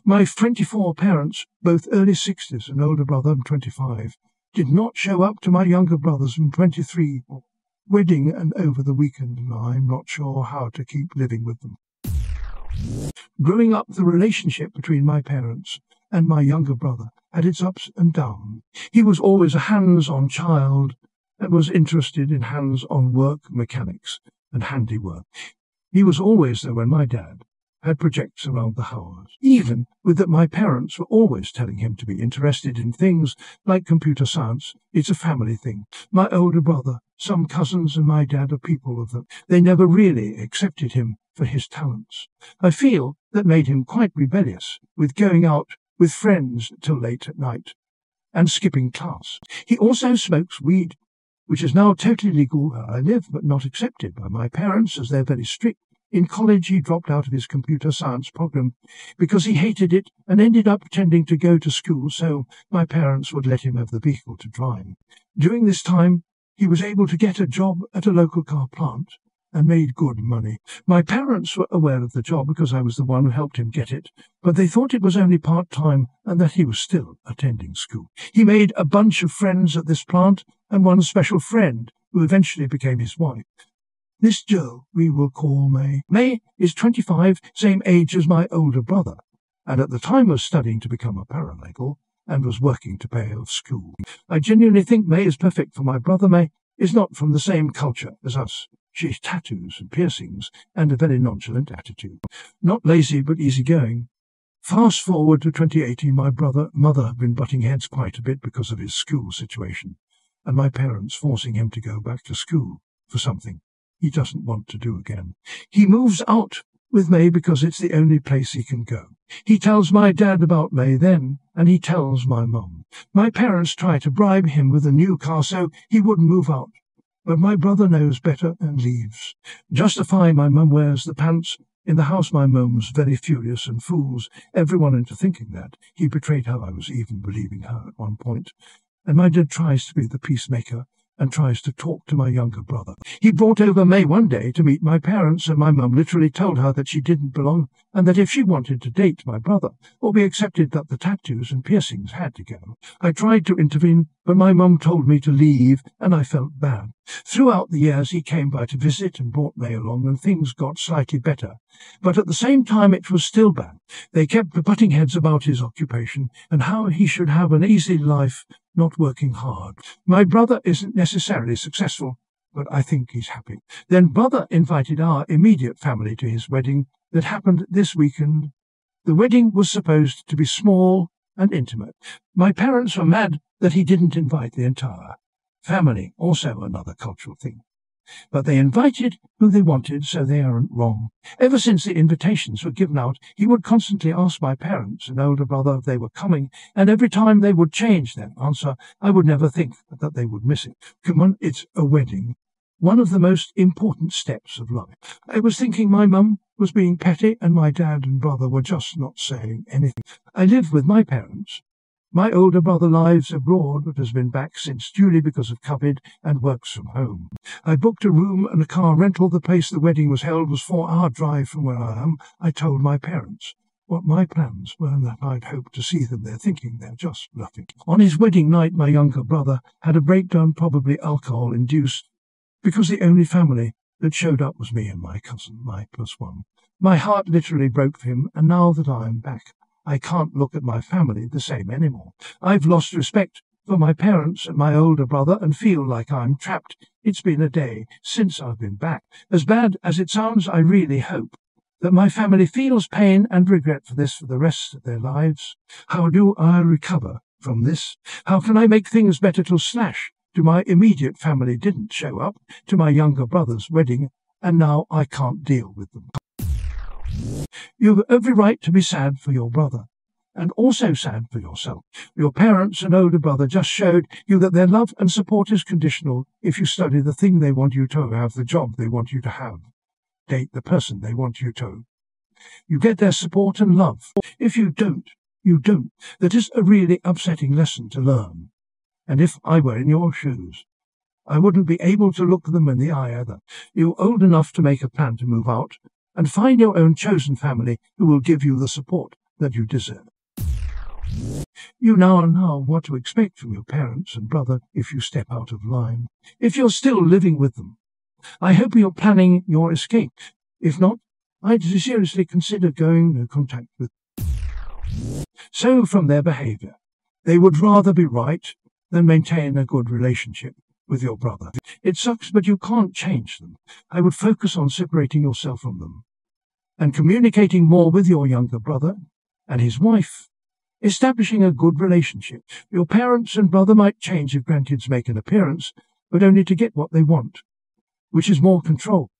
My 24 parents, both early 60s and older brother, 25, did not show up to my younger brother's 23 wedding and over the weekend, and I'm not sure how to keep living with them. Growing up, the relationship between my parents and my younger brother had its ups and downs. He was always a hands-on child and was interested in hands-on work, mechanics, and handiwork. He was always there when my dad had projects around the house. Even with that, my parents were always telling him to be interested in things like computer science. It's a family thing. My older brother, some cousins, and my dad are people of them. They never really accepted him for his talents. I feel that made him quite rebellious, with going out with friends till late at night and skipping class. He also smokes weed, which is now totally legal where I live, but not accepted by my parents as they're very strict. In college, he dropped out of his computer science program because he hated it and ended up pretending to go to school so my parents would let him have the vehicle to drive. During this time, he was able to get a job at a local car plant and made good money. My parents were aware of the job because I was the one who helped him get it, but they thought it was only part-time and that he was still attending school. He made a bunch of friends at this plant and one special friend who eventually became his wife. This girl we will call May. May is 25, same age as my older brother, and at the time was studying to become a paralegal and was working to pay off school. I genuinely think May is perfect for my brother. May is not from the same culture as us. She has tattoos and piercings and a very nonchalant attitude. Not lazy, but easygoing. Fast forward to 2018, my mother have been butting heads quite a bit because of his school situation, and my parents forcing him to go back to school for something he doesn't want to do again. He moves out with May because it's the only place he can go. He tells my dad about May then, and he tells my mum. My parents try to bribe him with a new car so he wouldn't move out, but my brother knows better and leaves. Justifying my mum wears the pants in the house. My mum's very furious and fools everyone into thinking that he betrayed her. I was even believing her at one point. And my dad tries to be the peacemaker and tries to talk to my younger brother. He brought over May one day to meet my parents, and my mum literally told her that she didn't belong and that if she wanted to date my brother or be accepted, that the tattoos and piercings had to go. I tried to intervene, but my mum told me to leave, and I felt bad. Throughout the years, he came by to visit and brought May along, and things got slightly better. But at the same time, it was still bad. They kept butting heads about his occupation and how he should have an easy life, not working hard. My brother isn't necessarily successful, but I think he's happy. Then brother invited our immediate family to his wedding that happened this weekend. The wedding was supposed to be small and intimate. My parents were mad that he didn't invite the entire family, also another cultural thing. But they invited who they wanted, so they aren't wrong. Ever since the invitations were given out, he would constantly ask my parents and older brother if they were coming, and every time they would change their answer, I would never think that they would miss it. Come on, it's a wedding. One of the most important steps of life. I was thinking my mum was being petty and my dad and brother were just not saying anything. I live with my parents. My older brother lives abroad but has been back since July because of COVID and works from home. I booked a room and a car rental. The place the wedding was held was 4-hour drive from where I am. I told my parents what my plans were and that I'd hope to see them there, thinking they're just bluffing. On his wedding night, my younger brother had a breakdown, probably alcohol-induced, because the only family that showed up was me and my cousin, my +1. My heart literally broke for him, and now that I am back, I can't look at my family the same anymore. I've lost respect for my parents and my older brother and feel like I'm trapped. It's been a day since I've been back. As bad as it sounds, I really hope that my family feels pain and regret for this for the rest of their lives. How do I recover from this? How can I make things better to my immediate family didn't show up to my younger brother's wedding, and now I can't deal with them. You have every right to be sad for your brother, and also sad for yourself. Your parents and older brother just showed you that their love and support is conditional if you study the thing they want you to have, the job they want you to have, date the person they want you to. You get their support and love. If you don't, you don't. That is a really upsetting lesson to learn. And if I were in your shoes, I wouldn't be able to look them in the eye either. You're old enough to make a plan to move out and find your own chosen family who will give you the support that you deserve. You now know what to expect from your parents and brother if you step out of line. If you're still living with them, I hope you're planning your escape. If not, I'd seriously consider going into contact with them. So from their behavior, they would rather be right than maintain a good relationship with your brother. It sucks, but you can't change them. I would focus on separating yourself from them and communicating more with your younger brother and his wife, establishing a good relationship. Your parents and brother might change if grandkids make an appearance, but only to get what they want, which is more control.